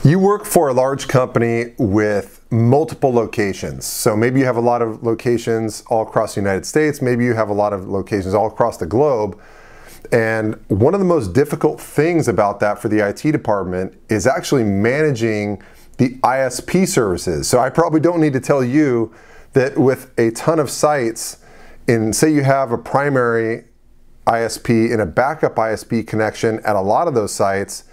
You work for a large company with multiple locations. So maybe you have a lot of locations all across the United States. Maybe you have a lot of locations all across the globe. And one of the most difficult things about that for the IT department is actually managing the ISP services. So I probably don't need to tell you that with a ton of sites, and say you have a primary ISP and a backup ISP connection at a lot of those sites,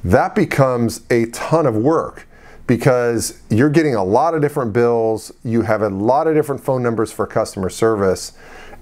that becomes a ton of work because you're getting a lot of different bills, you have a lot of different phone numbers for customer service,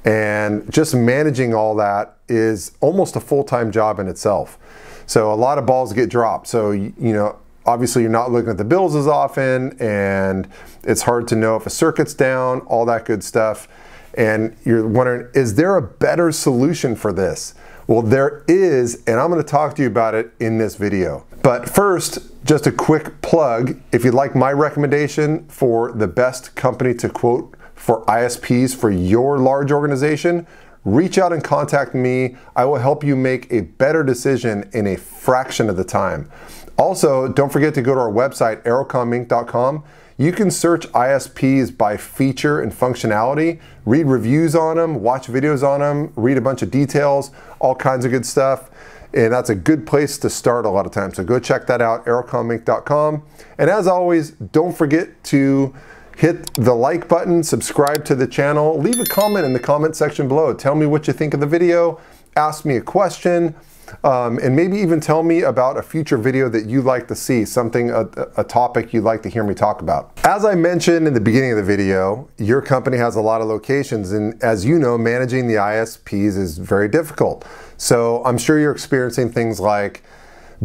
and just managing all that is almost a full-time job in itself. So a lot of balls get dropped. So, you know, obviously you're not looking at the bills as often, and it's hard to know if a circuit's down, all that good stuff. And you're wondering, is there a better solution for this? Well, there is, and I'm going to talk to you about it in this video. But first, just a quick plug. If you'd like my recommendation for the best company to quote for ISPs for your large organization, reach out and contact me. I will help you make a better decision in a fraction of the time. Also, don't forget to go to our website, AeroCominc.com. You can search ISPs by feature and functionality, read reviews on them, watch videos on them, read a bunch of details, all kinds of good stuff. And that's a good place to start a lot of times. So go check that out, AeroCominc.com. And as always, don't forget to hit the like button, subscribe to the channel, leave a comment in the comment section below. Tell me what you think of the video, ask me a question, and maybe even tell me about a future video that you'd like to see, something, a topic you'd like to hear me talk about. As I mentioned in the beginning of the video, your company has a lot of locations, and as you know, managing the ISPs is very difficult. So I'm sure you're experiencing things like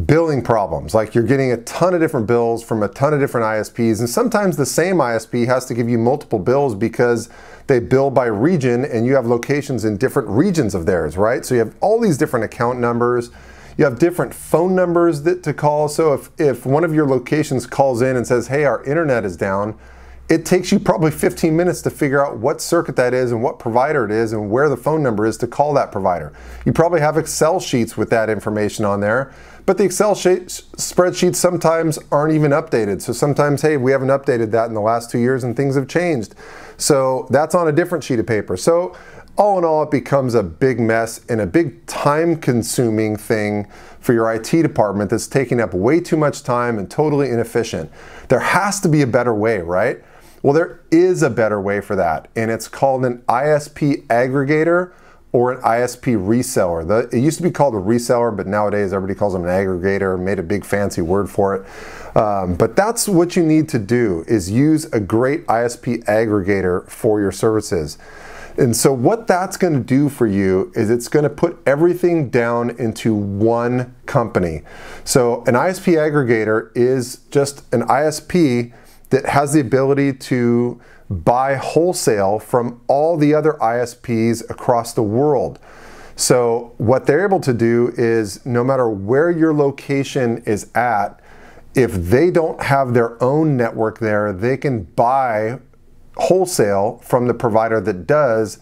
billing problems, like you're getting a ton of different bills from a ton of different ISPs, and sometimes the same ISP has to give you multiple bills because they bill by region and you have locations in different regions of theirs, right? So you have all these different account numbers, you have different phone numbers to call. So if one of your locations calls in and says, hey, our internet is down, it takes you probably 15 minutes to figure out what circuit that is and what provider it is and where the phone number is to call that provider. You probably have Excel sheets with that information on there, but the Excel spreadsheets sometimes aren't even updated. So sometimes, hey, we haven't updated that in the last 2 years and things have changed. So that's on a different sheet of paper. So all in all, it becomes a big mess and a big time-consuming thing for your IT department that's taking up way too much time and totally inefficient. There has to be a better way, right? Well, there is a better way for that, and it's called an ISP Aggregator or an ISP reseller. It used to be called a reseller, but nowadays everybody calls them an aggregator, made a big fancy word for it. But that's what you need to do, is use a great ISP aggregator for your services. And so what that's going to do for you is it's going to put everything down into one company. So an ISP aggregator is just an ISP that has the ability to buy wholesale from all the other ISPs across the world. So what they're able to do is, no matter where your location is at, if they don't have their own network there, they can buy wholesale from the provider that does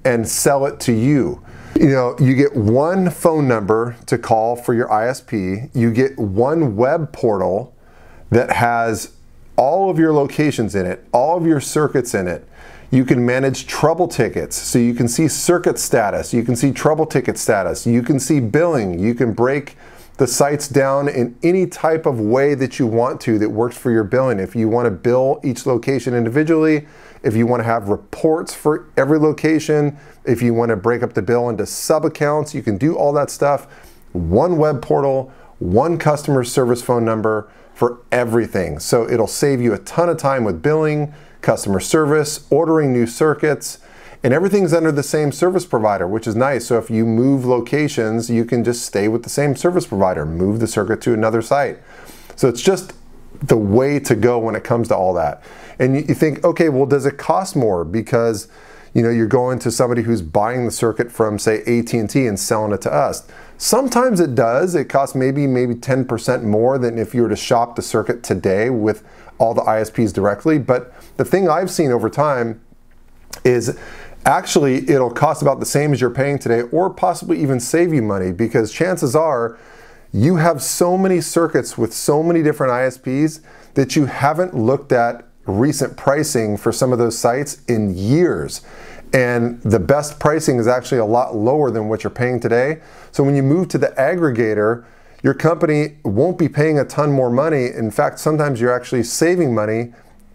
and sell it to you. You know, you get one phone number to call for your ISP, you get one web portal that has all of your locations in it, all of your circuits in it. You can manage trouble tickets, so you can see circuit status, you can see trouble ticket status, you can see billing, you can break the sites down in any type of way that you want to that works for your billing. If you want to bill each location individually, if you want to have reports for every location, if you want to break up the bill into sub-accounts, you can do all that stuff. One web portal, one customer service phone number for everything. So it'll save you a ton of time with billing, customer service, ordering new circuits, and everything's under the same service provider, which is nice. So if you move locations, you can just stay with the same service provider, move the circuit to another site. So it's just the way to go when it comes to all that. And you think, okay, well, does it cost more because, you know, you're going to somebody who's buying the circuit from, say, AT&T and selling it to us? Sometimes it does. It costs maybe 10% more than if you were to shop the circuit today with all the ISPs directly. But the thing I've seen over time is actually it'll cost about the same as you're paying today, or possibly even save you money, because chances are you have so many circuits with so many different ISPs that you haven't looked at recent pricing for some of those sites in years. And the best pricing is actually a lot lower than what you're paying today. So when you move to the aggregator, your company won't be paying a ton more money. In fact, sometimes you're actually saving money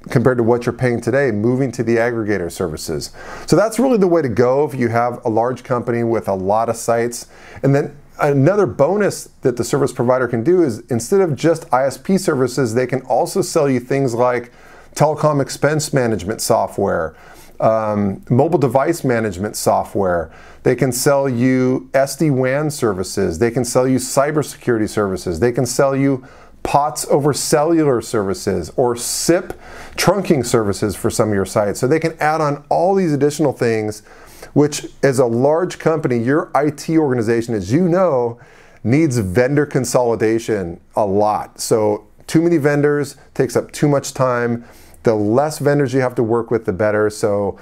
compared to what you're paying today, moving to the aggregator services. So that's really the way to go if you have a large company with a lot of sites. And then another bonus that the service provider can do is, instead of just ISP services, they can also sell you things like telecom expense management software, mobile device management software. They can sell you SD-WAN services. They can sell you cybersecurity services. They can sell you POTS over cellular services or SIP trunking services for some of your sites. So they can add on all these additional things, which as a large company, your IT organization, as you know, needs vendor consolidation a lot. So too many vendors takes up too much time. The less vendors you have to work with, the better. So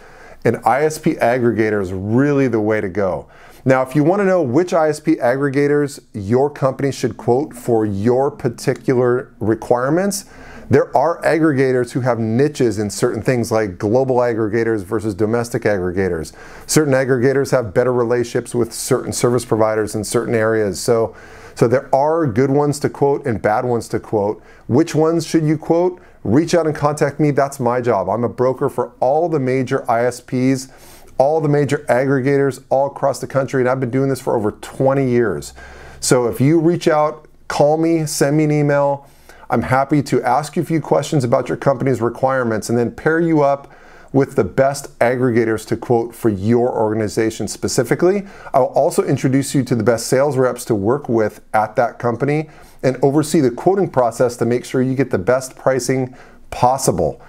an ISP aggregator is really the way to go. Now, if you want to know which ISP aggregators your company should quote for your particular requirements, there are aggregators who have niches in certain things, like global aggregators versus domestic aggregators. Certain aggregators have better relationships with certain service providers in certain areas. So there are good ones to quote and bad ones to quote. Which ones should you quote? Reach out and contact me. That's my job. I'm a broker for all the major ISPs, all the major aggregators all across the country, and I've been doing this for over 20 years. So if you reach out, call me, send me an email. I'm happy to ask you a few questions about your company's requirements and then pair you up with the best aggregators to quote for your organization specifically. I will also introduce you to the best sales reps to work with at that company and oversee the quoting process to make sure you get the best pricing possible.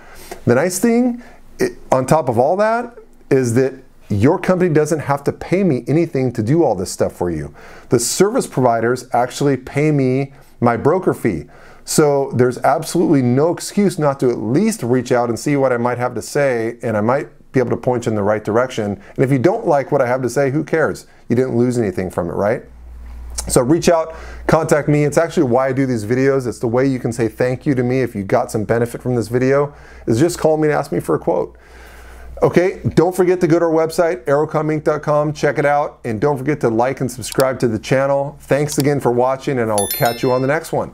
The nice thing on top of all that is that your company doesn't have to pay me anything to do all this stuff for you. The service providers actually pay me my broker fee. So there's absolutely no excuse not to at least reach out and see what I might have to say, and I might be able to point you in the right direction. And if you don't like what I have to say, who cares? You didn't lose anything from it, right? So reach out, contact me. It's actually why I do these videos. It's the way you can say thank you to me if you got some benefit from this video, is just call me and ask me for a quote. Okay, don't forget to go to our website, aerocominc.com, check it out, and don't forget to like and subscribe to the channel. Thanks again for watching, and I'll catch you on the next one.